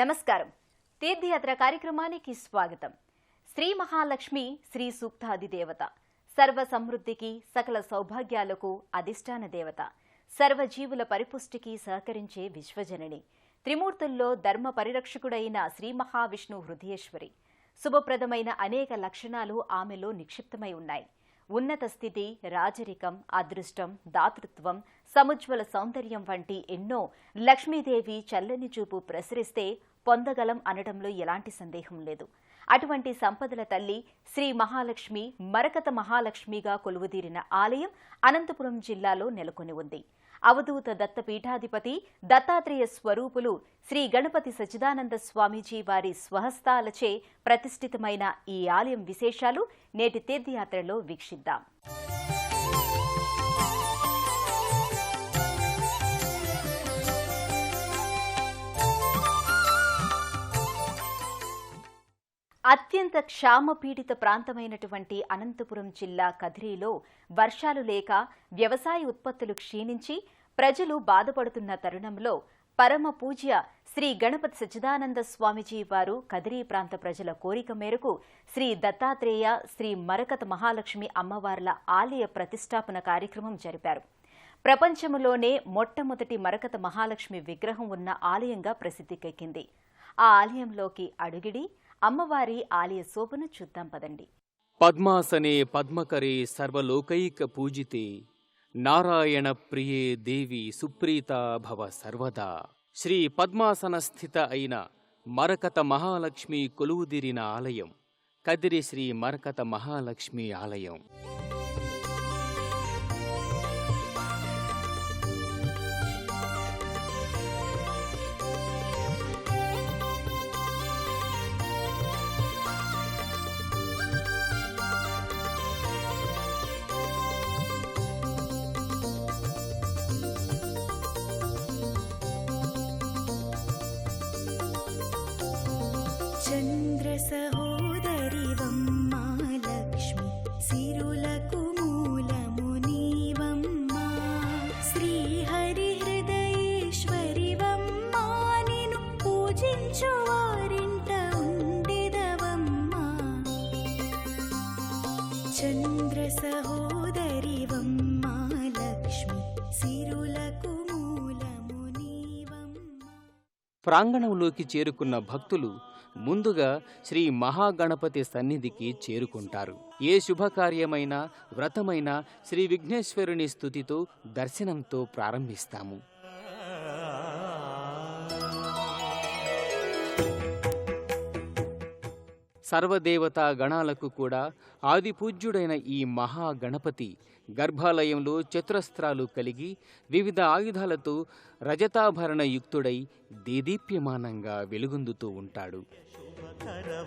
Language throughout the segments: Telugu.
నమస్కారం. తీర్థయాత్ర కార్యక్రమానికి స్వాగతం. శ్రీ మహాలక్ష్మి శ్రీ సూక్తాది దేవత, సర్వ సమృద్ధికి సకల సౌభాగ్యాలకు అధిష్టాన దేవత, సర్వజీవుల పరిపుష్టికి సహకరించే విశ్వజనని, త్రిమూర్తుల్లో ధర్మ పరిరక్షకుడైన శ్రీ మహావిష్ణు హృదయేశ్వరి. శుభప్రదమైన అనేక లక్షణాలు ఆమెలో నిక్షిప్తమై ఉన్నాయి. ఉన్నత స్థితి, రాజరికం, అదృష్టం, దాతృత్వం, సముజ్వల సౌందర్యం వంటి ఎన్నో లక్ష్మీదేవి చల్లని చూపు ప్రసరిస్తే పొందగలం అనడంలో ఎలాంటి సందేహం లేదు. అటువంటి సంపదల తల్లి శ్రీ మహాలక్ష్మి మరకత మహాలక్ష్మిగా కొలువుదీరిన ఆలయం అనంతపురం జిల్లాలో నెలకొని ఉంది. అవధూత దత్తపీఠాధిపతి దత్తాత్రేయ స్వరూపులు శ్రీ గణపతి సచ్చిదానంద స్వామీజీ వారి స్వహస్తాలచే ప్రతిష్ఠితమైన ఈ ఆలయం విశేషాలు నేటి తీర్థయాత్రలో వీక్షిద్దాం. అత్యంత క్షామపీడిత ప్రాంతమైనటువంటి అనంతపురం జిల్లా కదిరిలో వర్షాలు లేక వ్యవసాయ ఉత్పత్తులు క్షీణించి ప్రజలు బాధపడుతున్న తరుణంలో పరమ పూజ్య శ్రీ గణపతి సచ్చిదానంద స్వామీజీ వారు కదిరి ప్రాంత ప్రజల కోరిక మేరకు శ్రీ దత్తాత్రేయ శ్రీ మరకత మహాలక్ష్మి అమ్మవార్ల ఆలయ ప్రతిష్టాపన కార్యక్రమం జరిపారు. ప్రపంచంలోనే మొట్టమొదటి మరకత మహాలక్ష్మి విగ్రహం ఉన్న ఆలయంగా ప్రసిద్ధికెక్కింది. ఆ ఆలయంలోకి అడుగిడి అమ్మవారి ఆలయ శోభను చూద్దాం పదండి. పద్మాసనే పద్మకరే సర్వలోకైక పూజితే నారాయణ ప్రియే దేవి సుప్రీతా భవ సర్వదా. శ్రీ పద్మాసన స్థిత అయిన మరకత మహాలక్ష్మి కొలువుదీరిన ఆలయం కదిరి శ్రీ మరకత మహాలక్ష్మి ఆలయం. చంద్ర సహోదరి వమ్మా లక్ష్మి సిరులకు మూలము నీవమ్మా. శ్రీహరి హృదయేశ్వరి వమ్మా నిన్ను పూజించు వారింట ఉండెదవమ్మా. చంద్ర సహోదరి వమ్మా లక్ష్మి సిరులకు మూలము నీవమ్మా. ప్రాంగణంలోకి చేరుకున్న భక్తులు ముందుగా శ్రీ మహాగణపతి సన్నిధికి చేరుకుంటారు. ఏ శుభకార్యమైనా వ్రతమైనా శ్రీ విఘ్నేశ్వరుని స్తుతితో దర్శనంతో ప్రారంభిస్తాము. సర్వదేవతా గణాలకు కూడా ఆదిపూజ్యుడైన ఈ మహాగణపతి గర్భాలయంలో చతురస్త్రాలు కలిగి వివిధ ఆయుధాలతో రజతాభరణ యుక్తుడై దేదీప్యమానంగా వెలుగొందుతూ ఉంటాడు.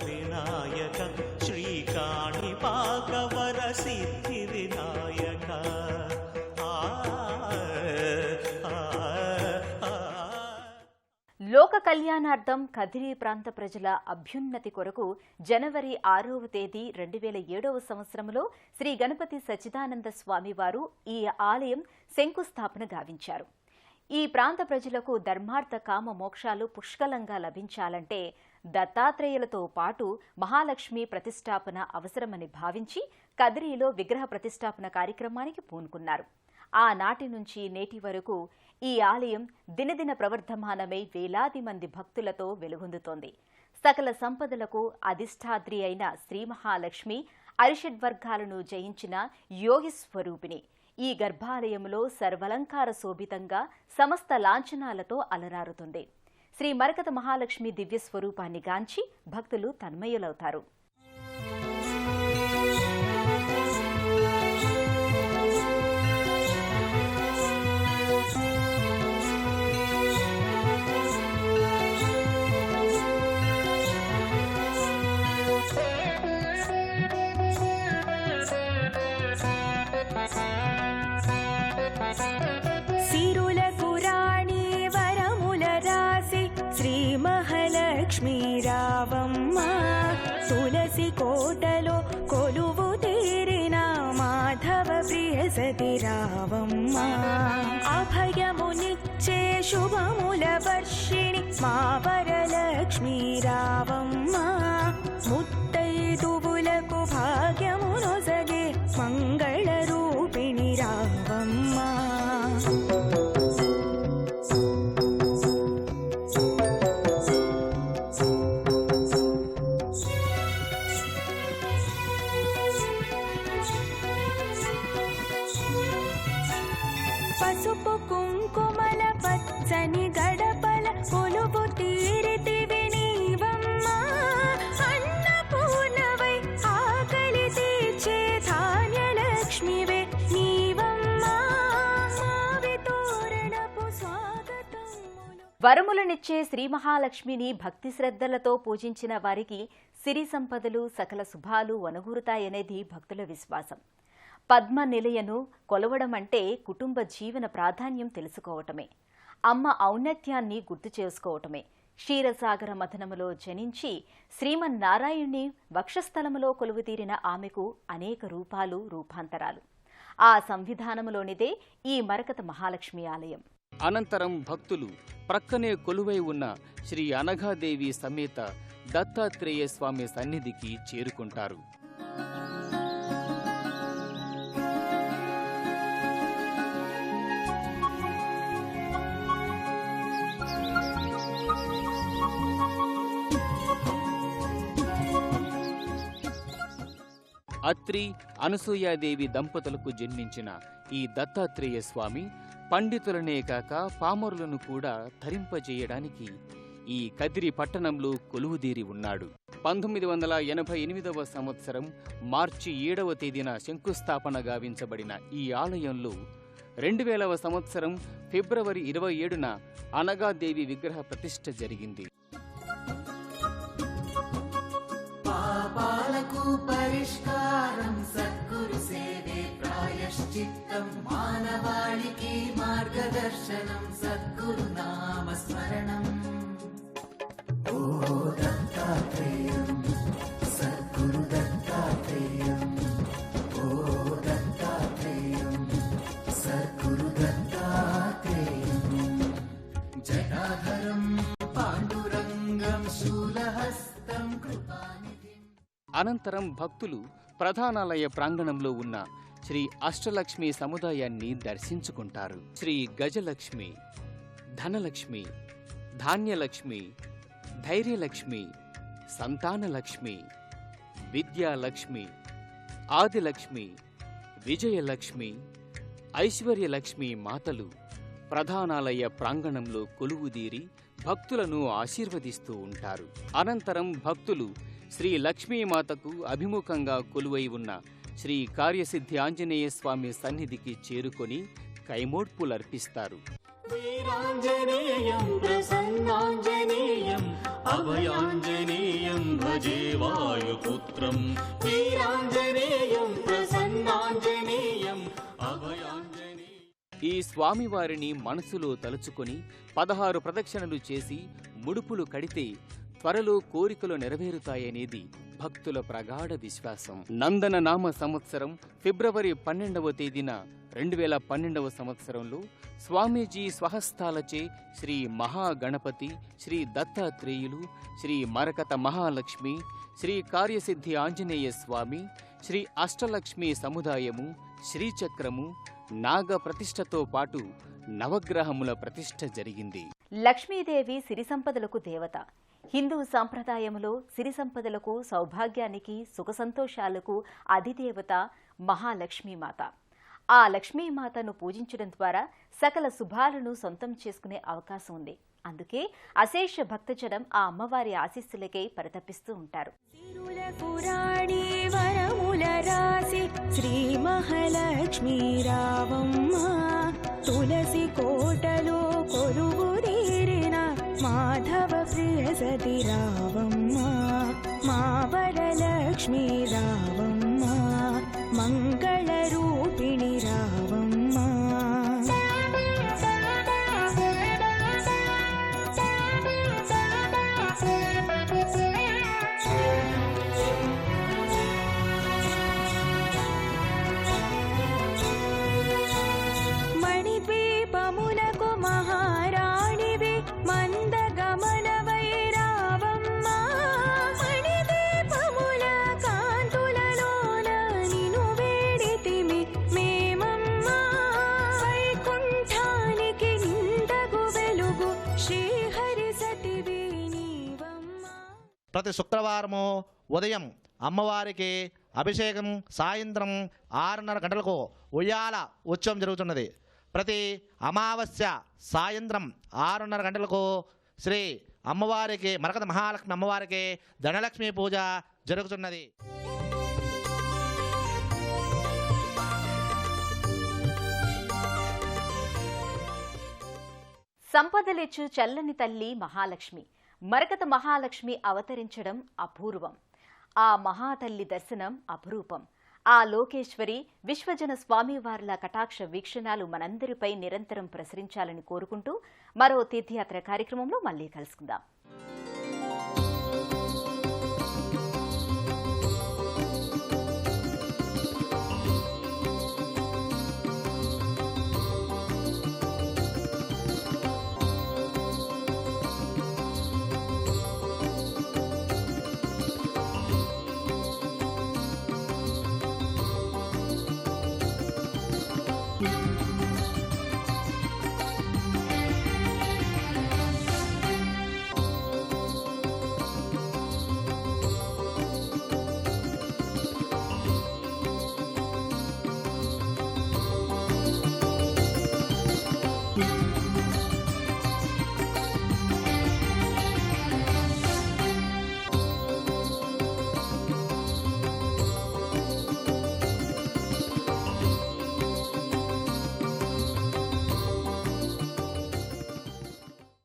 వినాయక శ్రీకాణిపాకవర సిద్ధి వినాయక. లోక కళ్యాణార్థం కదిరి ప్రాంత ప్రజల అభ్యున్నతి కొరకు జనవరి 6వ తేదీ 2007వ సంవత్సరంలో శ్రీ గణపతి సచ్చిదానంద స్వామివారు ఈ ఆలయం శంకుస్థాపన గావించారు. ఈ ప్రాంత ప్రజలకు ధర్మార్థ కామ మోక్షాలు పుష్కలంగా లభించాలంటే దత్తాత్రేయులతో పాటు మహాలక్ష్మి ప్రతిష్టాపన అవసరమని భావించి కదిరిలో విగ్రహ ప్రతిష్టాపన కార్యక్రమానికి పూనుకున్నారు. ఆనాటి నుంచి నేటి వరకు ఈ ఆలయం దినదిన ప్రవర్ధమానమై వేలాది మంది భక్తులతో వెలుగొందుతోంది. సకల సంపదలకు అధిష్టాద్రి అయిన శ్రీ మహాలక్ష్మి అరిషడ్వర్గాలను జయించిన యోగి స్వరూపిణి. ఈ గర్భాలయంలో సర్వలంకార శోభితంగా సమస్త లాంఛనాలతో అలరారుతుంది. శ్రీ మరకత మహాలక్ష్మి దివ్య స్వరూపాన్ని గాంచి భక్తులు తన్మయులవుతారు. లక్ష్మీ రావమ్మ తులసి కోటలో కొలువు తీరిన మాధవ ప్రియ సతి రావమ్మ అభయమునిచ్చ తీర్చే శుభముల వర్షిణి మా వరలక్ష్మీ రావమ్మ ముత్తైదువులకు భాగ్యమునొసగే మంగళ రూపిణి రావమ్మ. పసుపు కుంకుమల పచ్చని గడపల కొలువు తీరితివి నీవమ్మ అన్నపూర్ణవై ఆకలి తీర్చే ధాన్యలక్ష్మివే నీవమ్మ మావి తోరణపు స్వాగతములు. వరములనిచ్చే శ్రీ మహాలక్ష్మిని భక్తి శ్రద్ధలతో పూజించిన వారికి సిరి సంపదలు సకల శుభాలు వనగూరుతాయనేది భక్తుల విశ్వాసం. పద్మ నిలయను కొలవడం అంటే కుటుంబ జీవన ప్రాధాన్యం తెలుసుకోవటమే, అమ్మ ఔన్నత్యాన్ని గుర్తు చేసుకోవటమే. క్షీరసాగర మథనములో జనించి శ్రీమన్నారాయణుని వక్షస్థలములో కొలువుతీరిన ఆమెకు అనేక రూపాలు రూపాంతరాలు. ఆ సంవిధానములోనిదే ఈ మరకత మహాలక్ష్మి ఆలయం. అనంతరం భక్తులు ప్రక్కనే కొలువై ఉన్న శ్రీ అనఘాదేవి సమేత దత్తాత్రేయ స్వామి సన్నిధికి చేరుకుంటారు. అత్రి అనసూయాదేవి దంపతులకు జన్మించిన ఈ దత్తాత్రేయ స్వామి పండితులనే కాక పామరులను కూడా ధరింపజేయడానికి ఈ కదిరి పట్టణంలో కొలువుదీరి ఉన్నాడు. 1988వ సంవత్సరం మార్చి 7వ తేదీన శంకుస్థాపన గావించబడిన ఈ ఆలయంలో 2000వ సంవత్సరం ఫిబ్రవరి 27న అనఘాదేవి విగ్రహ ప్రతిష్ఠ జరిగింది. పాపాలకు పరిష్కారం సద్గురు సేవే ప్రాయశ్చిత్తం మానవాళికి మార్గదర్శనం సద్గురు నామ స్మరణం. ఓ దత్తాత్రేయం సద్గురు దత్తాత్రేయం, ఓ దత్తాత్రేయం సద్గురు దత్తాత్రేయం, జటాధరం పాండురంగం శూలహస్తం కృపానిధి. అనంతరం భక్తులు ప్రధానాలయ ప్రాంగణంలో ఉన్న శ్రీ అష్టలక్ష్మి సముదాయాన్ని దర్శించుకుంటారు. శ్రీ గజలక్ష్మి, ధనలక్ష్మి, ధాన్యలక్ష్మి, ధైర్యలక్ష్మి, సంతానలక్ష్మి, విద్యాలక్ష్మి, ఆదిలక్ష్మి, విజయలక్ష్మి, ఐశ్వర్యలక్ష్మి మాతలు ప్రధానాలయ ప్రాంగణంలో కొలువుదీరి భక్తులను ఆశీర్వదిస్తూ ఉంటారు. అనంతరం భక్తులు శ్రీ లక్ష్మీమాతకు అభిముఖంగా కొలువై ఉన్న శ్రీ కార్యసిద్ధి ఆంజనేయ స్వామి సన్నిధికి చేరుకొని కైమోడ్పులర్పిస్తారు. వీరాంజనేయం ప్రసన్నాంజనేయం అభయాంజనేయం భజే వాయుపుత్రం. వీరాంజనేయం ప్రసన్నాంజనేయం అభయాంజనేయం. ఈ స్వామివారిని మనసులో తలుచుకొని 16 ప్రదక్షిణలు చేసి ముడుపులు కడితే త్వరలో కోరికలు నెరవేరుతాయనేది భక్తుల ప్రగాఢ విశ్వాసం. నందన నామ సంవత్సరం ఫిబ్రవరి 12వ తేదీన 2012వ సంవత్సరంలో స్వామీజీ స్వహస్తాలచే శ్రీ మహాగణపతి, శ్రీ దత్తాత్రేయులు, శ్రీ మరకత మహాలక్ష్మి, శ్రీ కార్యసిద్ధి ఆంజనేయ స్వామి, శ్రీ అష్టలక్ష్మి సముదాయము, శ్రీచక్రము, నాగ ప్రతిష్టతో పాటు నవగ్రహముల ప్రతిష్ఠ జరిగింది. లక్ష్మీదేవి సిరి సంపదలకు దేవత. హిందూ సంప్రదాయములో సిరి సంపదలకు, సౌభాగ్యానికి, సుఖ సంతోషాలకు అధిదేవత మహాలక్ష్మీమాత. ఆ లక్ష్మీమాతను పూజించడం ద్వారా సకల శుభాలను సొంతం చేసుకునే అవకాశం ఉంది. అందుకే అశేష భక్తజనం ఆ అమ్మవారి ఆశీస్సులకై పరితపిస్తూ ఉంటారు. పురాణి వరముల రాసి శ్రీ మహాలక్ష్మీ రావమ్మ తులసి కోటలో కొలువుదీరిన మాధవ ప్రియ సతి రావమ్మ మా వరలక్ష్మీ రావమ్మ మంగళ రూపిణి రావమ్మ. మణిద్వీపమునకు మహా ప్రతి శుక్రవారము ఉదయం అమ్మవారికి అభిషేకం, సాయంత్రం 6:30 గంటలకు ఉయ్యాల ఉత్సవం జరుగుతున్నది. ప్రతి అమావాస్య సాయంత్రం 6:30 గంటలకు శ్రీ అమ్మవారికి మరకత మహాలక్ష్మి అమ్మవారికి ధనలక్ష్మి పూజ జరుగుతున్నది. సంపదలిచ్చు చల్లని తల్లి మహాలక్ష్మి, మరకత మహాలక్ష్మి అవతరించడం అపూర్వం. ఆ మహాతల్లి దర్శనం అపురూపం. ఆ లోకేశ్వరి విశ్వజన స్వామివార్ల కటాక్ష వీక్షణాలు మనందరిపై నిరంతరం ప్రసరించాలని కోరుకుంటూ మరో తీర్థయాత్ర కార్యక్రమంలో మళ్లీ కలుసుకుందాం.